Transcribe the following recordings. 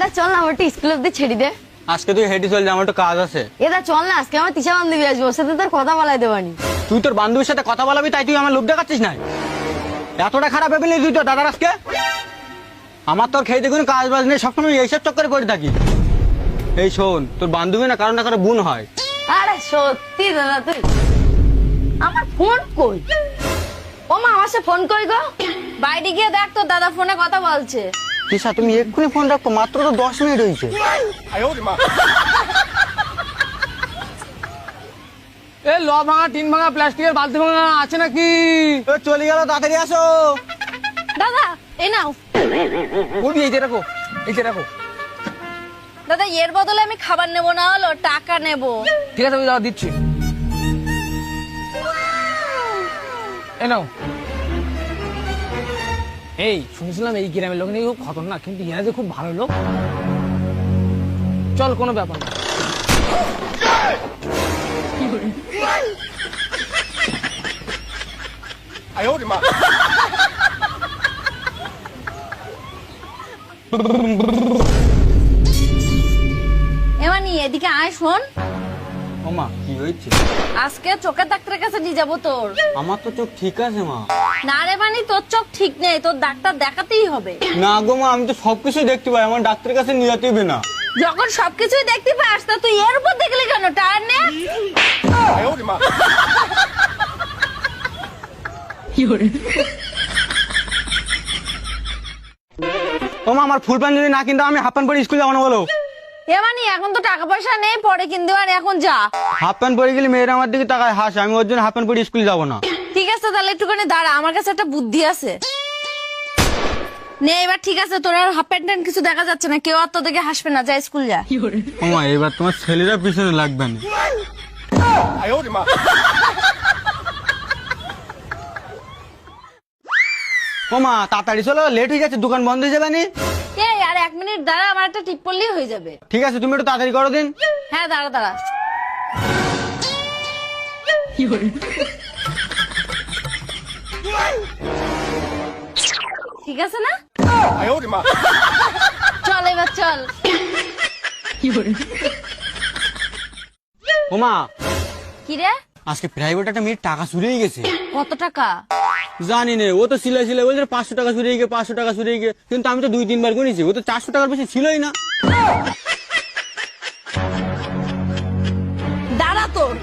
দাদা চল না আমার স্কুল অব্দি ছেড়ে দে। আজকে তুই হেঁটে চল যা, আমার একটু কাজ আছে। এদা চল না, আজকে আমার তিশা বান্ধবী আসবে, ওর সাথে তোর কথা বলাই দেবানি। তুই তোর বান্ধবীর সাথে কথা বলাবি তাই তুই আমার লোভ দেখাচ্ছিস না? এতটা খারাপ ভেবে তুই তো দাদার আজকে? আমার তোর খেয়ে দেখুন কাজ বাজ নেই, সবসময় এইসব চক্করে পড়ে থাকি। এই শোন, তোর বান্ধবী না কারণ না কারো বোন হয়। আরে সত্যি দাদা তুই আমার ফোন কই? ও মা আমার সাথে ফোন কই গো? বাইরে গিয়ে দেখ তোর দাদা ফোনে কথা বলছে। তিশা তুমি এক্ষুনি ফোন রাখো, মাত্র তো 10 মিনিট হয়েছে। এ ল ভাঙা, টিন ভাঙা, প্লাস্টিকের বালতি ভাঙা আছে নাকি? চলে গেল, তাড়াতাড়ি আসো। দাদা এই নাও। বলবি এই যে রাখো, এই যে রাখো। দাদা এর বদলে আমি খাবার নেবো না হলো টাকা নেবো। ঠিক আছে আমি দাদা দিচ্ছি। এ নাও। এই শুনছিলাম এই গ্রামের লোক নাকি খুব খতরনাক, কিন্তু এরা যে খুব ভালো লোক। চল কোনো ব্যাপার না। এমানি এদিকে আয় শোন। ওমা কি হয়েছে? আজকে চোখের ডাক্তারের কাছে নিয়ে যাবো তোর। আমার তো চোখ ঠিক আছে মা। না রে মানি তোর চোখ ঠিক নেই, তোর ডাক্তার দেখাতেই হবে। না গো মা, আমি তো সবকিছুই দেখতে পাই, আমার ডাক্তারের কাছে নিয়ে যেতে হবে না। যখন সবকিছুই দেখতে পাস তা তুই এর উপর দেখলি কেন? টায়ার নে। ওমা আমার ফুল প্যান্ট যদি না কিনতে আমি হাফ প্যান্ট পরে স্কুল যাবো না বলো? এমানি এখন তো টাকা পয়সা নেই, পরে কিনতে পারে, এখন যা। হাফ প্যান্ট পরে গেলে মেয়েরা আমার দিকে তাকায় হাসে, আমি ওর জন্য হাফ প্যান্ট পরে স্কুল যাবো না। ঠিক আছে তাহলে একটুখানি দাঁড়া, আমার কাছে একটা বুদ্ধি আছে। নে এবার ঠিক আছে, তোর আর হাফ প্যান্ট ট্যান্ট কিছু দেখা যাচ্ছে না, কেউ আর তোর দিকে হাসবে না, যা স্কুল যা। ওমা এবার তোমার ছেলেরা পিছনে লাগবে না। ওমা তাড়াতাড়ি চলো, লেট হয়ে যাচ্ছে, দোকান বন্ধ হয়ে যাবে নি। এই আর 1 মিনিট দাঁড়া, আমার একটা টিপ পড়লেই হয়ে যাবে। ঠিক আছে তুমি একটু তাড়াতাড়ি করো দিন। হ্যাঁ দাঁড়া দাঁড়া। ঠিক আছে না? চল এবার চল। ওমা কি রে? আজকে প্রাইভেট একটা মেয়ের টাকা চুরি হয়ে গেছে। কত টাকা? জানি না, ও তো সিলাই সিলাই বলছে 500 টাকা চুরি হয়ে গিয়ে, 500 টাকা চুরি হয়ে গিয়ে, কিন্তু আমি তো 2-3 বার গুনেছি, ও তো 400 টাকার বেশি ছিলই না। দাঁড়া তোর।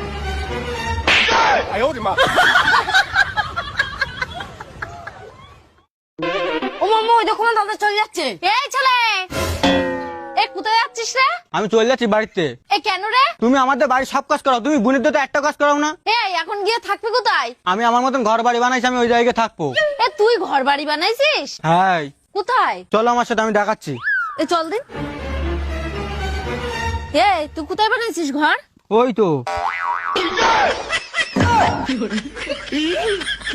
ও মাম্মা ওই দেখো না দাদা চলে যাচ্ছে। এই ছেলে, এ কোথায় যাচ্ছিস রে? আমি চলে যাচ্ছি বাড়িতে। এ কেন রে? তুমি আমাদের বাড়ির সব কাজ করো, তুমি বোনের তো একটা কাজ করাও না। এই এখন গিয়ে থাকবি কোথায়? আমি আমার মতন ঘর বাড়ি বানাইছি, আমি ওই জায়গায় থাকবো। এ তুই ঘর বাড়ি বানাইছিস? হ্যাঁ কোথায়? চলো আমার সাথে, আমি দেখাচ্ছি। এ চল দিন। এই তুই কোথায় বানাইছিস ঘর? ওই তো।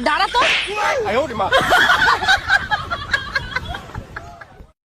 দাঁড়া তো।